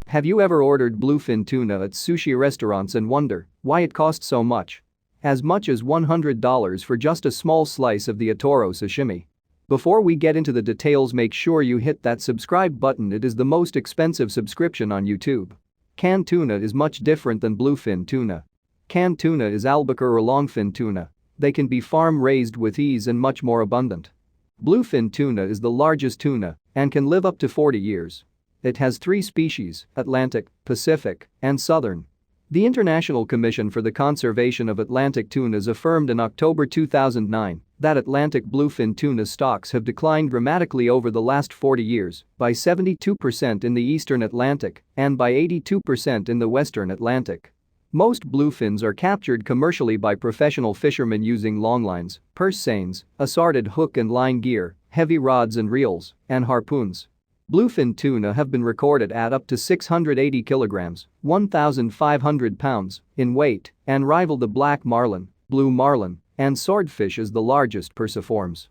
Have you ever ordered bluefin tuna at sushi restaurants and wonder why it costs so much? As much as $100 for just a small slice of the Otoro sashimi. Before we get into the details, make sure you hit that subscribe button. It is the most expensive subscription on YouTube. Canned tuna is much different than bluefin tuna. Canned tuna is albacore or longfin tuna. They can be farm raised with ease and much more abundant. Bluefin tuna is the largest tuna and can live up to 40 years. It has 3 species: Atlantic, Pacific, and Southern. The International Commission for the Conservation of Atlantic Tunas affirmed in October 2009 that Atlantic bluefin tuna stocks have declined dramatically over the last 40 years, by 72% in the eastern Atlantic and by 82% in the western Atlantic. Most bluefins are captured commercially by professional fishermen using longlines, purse seines, assorted hook and line gear, heavy rods and reels, and harpoons. Bluefin tuna have been recorded at up to 680 kilograms, 1,500 pounds, in weight and rival the black marlin, blue marlin, and swordfish as the largest perciforms.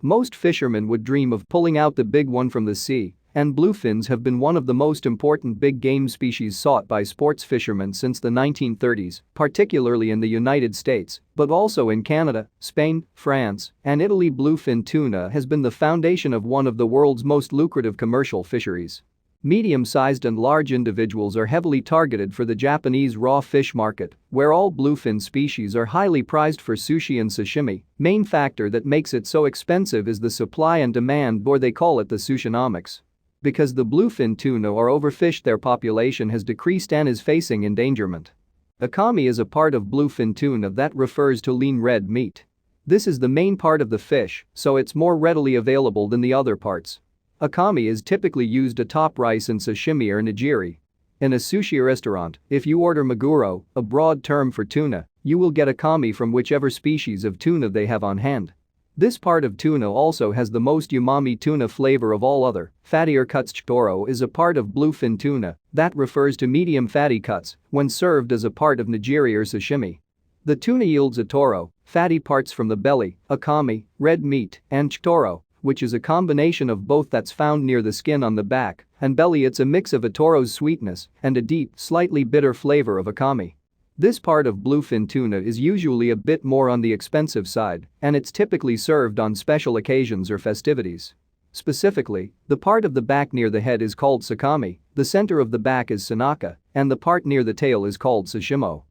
Most fishermen would dream of pulling out the big one from the sea, and bluefins have been one of the most important big game species sought by sports fishermen since the 1930s, particularly in the United States, but also in Canada, Spain, France, and Italy. Bluefin tuna has been the foundation of one of the world's most lucrative commercial fisheries. Medium-sized and large individuals are heavily targeted for the Japanese raw fish market, where all bluefin species are highly prized for sushi and sashimi. Main factor that makes it so expensive is the supply and demand, or they call it the sushinomics. Because the bluefin tuna are overfished, their population has decreased and is facing endangerment. Akami is a part of bluefin tuna that refers to lean red meat. This is the main part of the fish, so it's more readily available than the other parts. Akami is typically used atop rice in sashimi or nigiri. In a sushi restaurant, if you order maguro, a broad term for tuna, you will get akami from whichever species of tuna they have on hand. This part of tuna also has the most umami tuna flavor of all other fattier cuts. Chitoro is a part of bluefin tuna that refers to medium fatty cuts when served as a part of nigiri or sashimi. The tuna yields otoro, fatty parts from the belly, akami, red meat, and chitoro, which is a combination of both that's found near the skin on the back and belly. It's a mix of otoro's sweetness and a deep, slightly bitter flavor of akami. This part of bluefin tuna is usually a bit more on the expensive side, and it's typically served on special occasions or festivities. Specifically, the part of the back near the head is called sakami, the center of the back is sanaka, and the part near the tail is called sashimo.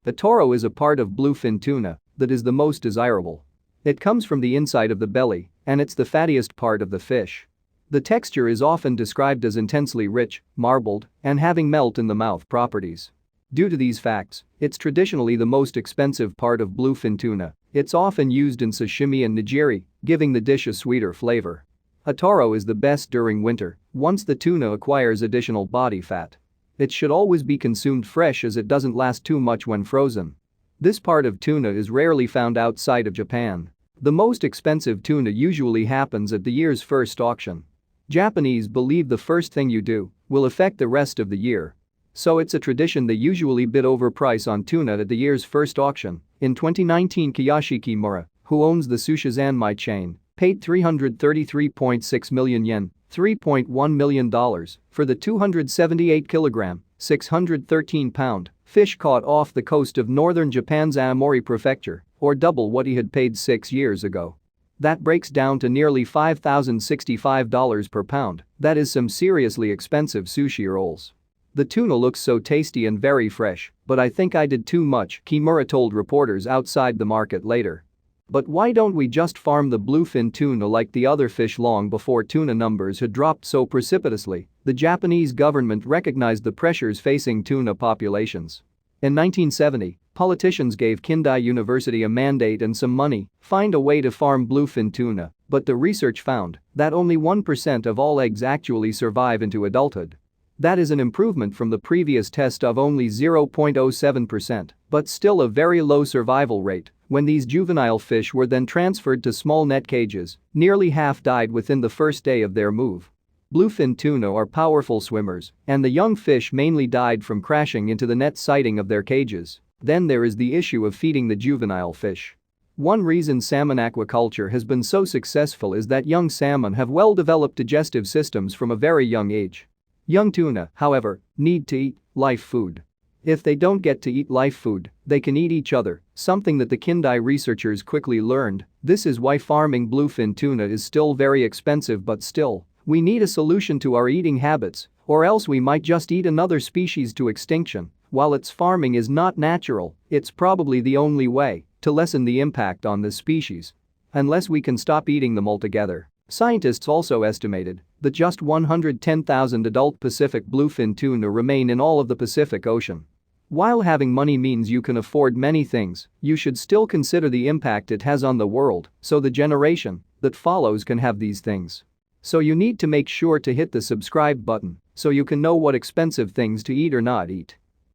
Otoro is a part of bluefin tuna that is the most desirable. It comes from the inside of the belly, and it's the fattiest part of the fish. The texture is often described as intensely rich, marbled, and having melt-in-the-mouth properties. Due to these facts, it's traditionally the most expensive part of bluefin tuna. It's often used in sashimi and nigiri, giving the dish a sweeter flavor. Otoro is the best during winter, once the tuna acquires additional body fat. It should always be consumed fresh as it doesn't last too much when frozen. This part of tuna is rarely found outside of Japan. The most expensive tuna usually happens at the year's first auction. Japanese believe the first thing you do will affect the rest of the year. So it's a tradition they usually bid over price on tuna at the year's first auction. In 2019, Kiyoshi Kimura, who owns the Sushi Zanmai chain, paid 333.6 million yen, $3.1 million, for the 278-kilogram, 613-pound fish caught off the coast of northern Japan's Aomori prefecture, or double what he had paid 6 years ago. That breaks down to nearly $5,065 per pound. That is some seriously expensive sushi rolls. The tuna looks so tasty and very fresh, but I think I did too much, Kimura told reporters outside the market later. But why don't we just farm the bluefin tuna like the other fish? Long before tuna numbers had dropped so precipitously, the Japanese government recognized the pressures facing tuna populations. In 1970, politicians gave Kindai University a mandate and some money, find a way to farm bluefin tuna, but the research found that only 1% of all eggs actually survive into adulthood. That is an improvement from the previous test of only 0.07%, but still a very low survival rate. When these juvenile fish were then transferred to small net cages, nearly half died within the first day of their move. Bluefin tuna are powerful swimmers, and the young fish mainly died from crashing into the net siding of their cages. Then there is the issue of feeding the juvenile fish. One reason salmon aquaculture has been so successful is that young salmon have well-developed digestive systems from a very young age. Young tuna, however, need to eat live food. If they don't get to eat live food, they can eat each other, something that the Kindai researchers quickly learned. This is why farming bluefin tuna is still very expensive, but still, we need a solution to our eating habits, or else we might just eat another species to extinction. While its farming is not natural, it's probably the only way to lessen the impact on this species. Unless we can stop eating them altogether. Scientists also estimated that just 110,000 adult Pacific bluefin tuna remain in all of the Pacific Ocean. While having money means you can afford many things, you should still consider the impact it has on the world so the generation that follows can have these things. So you need to make sure to hit the subscribe button so you can know what expensive things to eat or not eat.